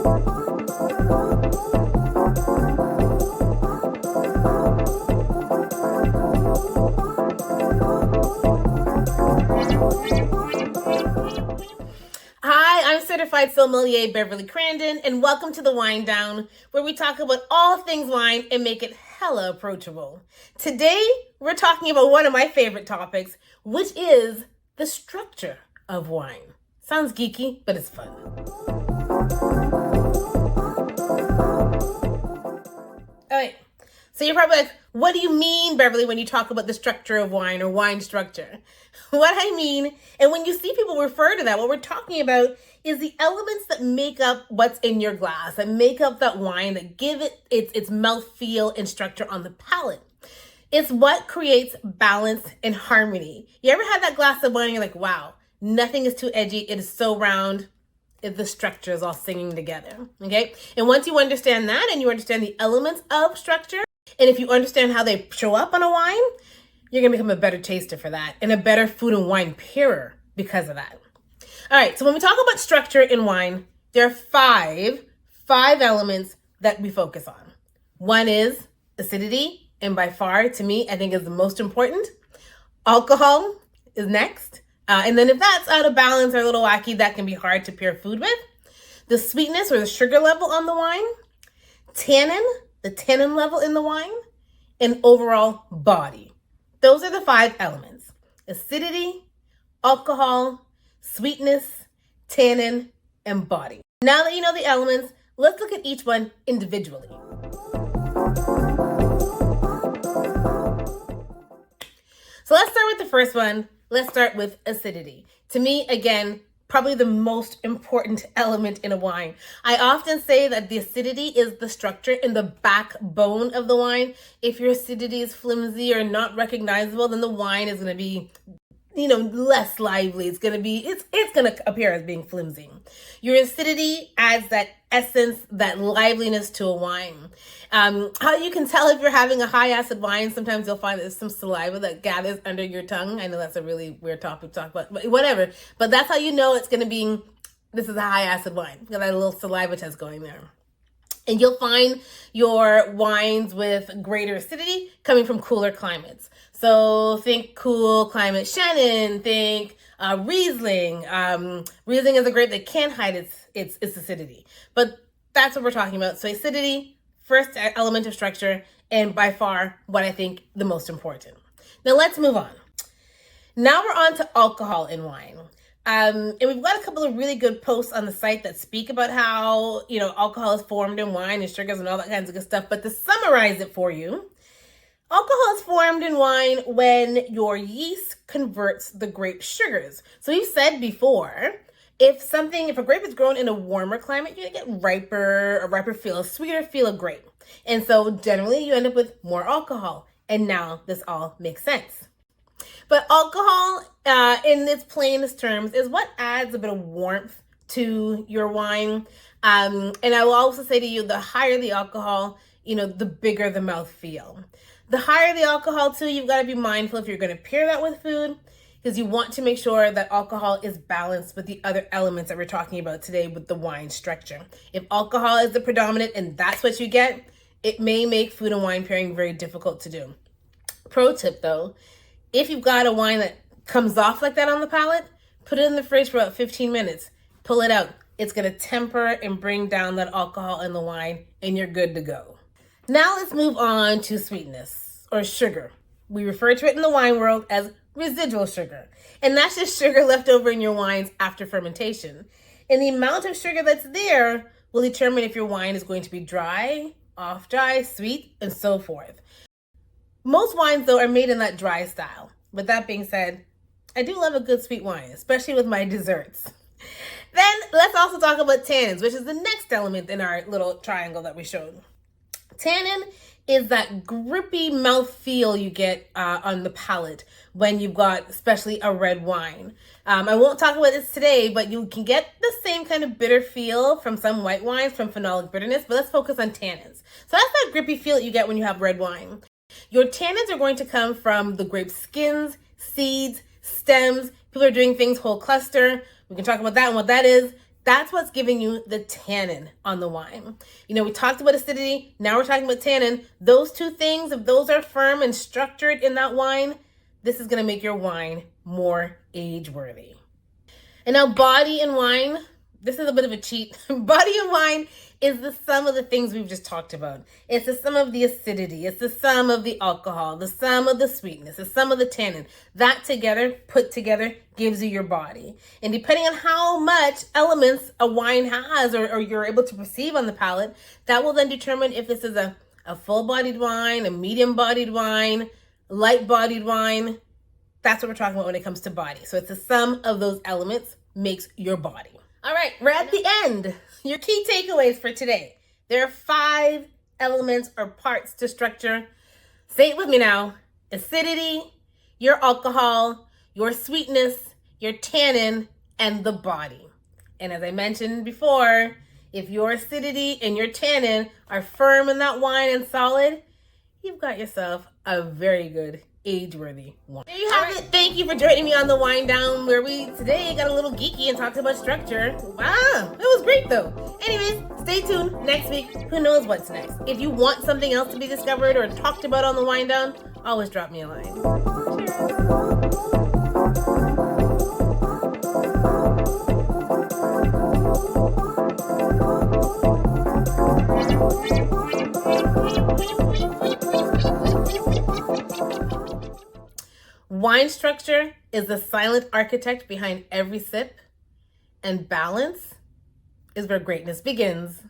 Hi, I'm Certified Sommelier Beverly Crandon, and welcome to the Wine Down, where we talk about all things wine and make it hella approachable. Today, we're talking about one of my favorite topics, which is the structure of wine. Sounds geeky, but it's fun. All right. So you're probably like, what do you mean, Beverly, when you talk about the structure of wine or wine structure? What I mean, and when you see people refer to that, what we're talking about is the elements that make up what's in your glass, that make up that wine, that give it its mouthfeel and structure on the palate. It's what creates balance and harmony. You ever had that glass of wine and you're like, wow, nothing is too edgy, it is so round, the structure is all singing together, okay? And once you understand that and you understand the elements of structure, and if you understand how they show up on a wine, you're gonna become a better taster for that and a better food and wine pairer because of that. All right, so when we talk about structure in wine, there are five elements that we focus on. One is acidity, and by far, to me, I think is the most important. Alcohol is next. And then if that's out of balance or a little wacky, that can be hard to pair food with. The sweetness or the sugar level on the wine, tannin, the tannin level in the wine, and overall body. Those are the 5 elements: acidity, alcohol, sweetness, tannin, and body. Now that you know the elements, let's look at each one individually. So let's start with the first one. Let's start with acidity. To me, again, probably the most important element in a wine. I often say that the acidity is the structure and the backbone of the wine. If your acidity is flimsy or not recognizable, then the wine is going to be, less lively. It's going to appear as being flimsy. Your acidity adds that essence, that liveliness to a wine. How you can tell if you're having a high acid wine, sometimes you'll find there's some saliva that gathers under your tongue. I know that's a really weird topic to talk about, but whatever. But that's how you know it's going to be, this is a high acid wine. Got that little saliva test going there. And you'll find your wines with greater acidity coming from cooler climates. So think cool climate Shannon, think Riesling. Riesling is a grape that can't hide its acidity. But that's what we're talking about. So acidity, first element of structure, and by far what I think the most important. Now let's move on. Now we're on to alcohol in wine. And we've got a couple of really good posts on the site that speak about how, alcohol is formed in wine and sugars and all that kinds of good stuff. But to summarize it for you, alcohol is formed in wine when your yeast converts the grape sugars. So we've said before, if a grape is grown in a warmer climate, you're gonna get a riper feel, a sweeter feel of grape. And so generally you end up with more alcohol. And now this all makes sense. But alcohol, in its plainest terms, is what adds a bit of warmth to your wine. And I will also say to you, the higher the alcohol, the bigger the mouthfeel. The higher the alcohol too, you've got to be mindful if you're going to pair that with food, because you want to make sure that alcohol is balanced with the other elements that we're talking about today with the wine structure. If alcohol is the predominant and that's what you get, it may make food and wine pairing very difficult to do. Pro tip though, if you've got a wine that comes off like that on the palate, put it in the fridge for about 15 minutes, pull it out. It's going to temper and bring down that alcohol in the wine and you're good to go. Now let's move on to sweetness or sugar. We refer to it in the wine world as residual sugar. And that's just sugar left over in your wines after fermentation. And the amount of sugar that's there will determine if your wine is going to be dry, off dry, sweet, and so forth. Most wines, though, are made in that dry style. With that being said, I do love a good sweet wine, especially with my desserts. Then let's also talk about tannins, which is the next element in our little triangle that we showed. Tannin is that grippy mouthfeel you get on the palate when you've got especially a red wine. I won't talk about this today, but you can get the same kind of bitter feel from some white wines, from phenolic bitterness, but let's focus on tannins. So that's that grippy feel that you get when you have red wine. Your tannins are going to come from the grape skins, seeds, stems. People are doing things whole cluster. We can talk about that and what that is. That's what's giving you the tannin on the wine. We talked about acidity. Now we're talking about tannin. Those two things, if those are firm and structured in that wine, this is going to make your wine more age-worthy. And now body in wine, this is a bit of a cheat. Body in wine is the sum of the things we've just talked about. It's the sum of the acidity. It's the sum of the alcohol, the sum of the sweetness, the sum of the tannin. That together, put together, gives you your body. And depending on how much elements a wine has or you're able to perceive on the palate, that will then determine if this is a full-bodied wine, a medium-bodied wine, light-bodied wine. That's what we're talking about when it comes to body. So it's the sum of those elements makes your body. All right, we're at the end. Your key takeaways for today. There are 5 elements or parts to structure. Say it with me now. Acidity, your alcohol, your sweetness, your tannin, and the body. And as I mentioned before, if your acidity and your tannin are firm in that wine and solid, you've got yourself a very good age-worthy wine. There you have it. Thank you for joining me on the Wine Down, where we today got a little geeky and talked about structure. Wow, that was great though. Anyways, stay tuned. Next week, who knows what's next. If you want something else to be discovered or talked about on the Wine Down, always drop me a line. Wine structure is the silent architect behind every sip, and balance is where greatness begins.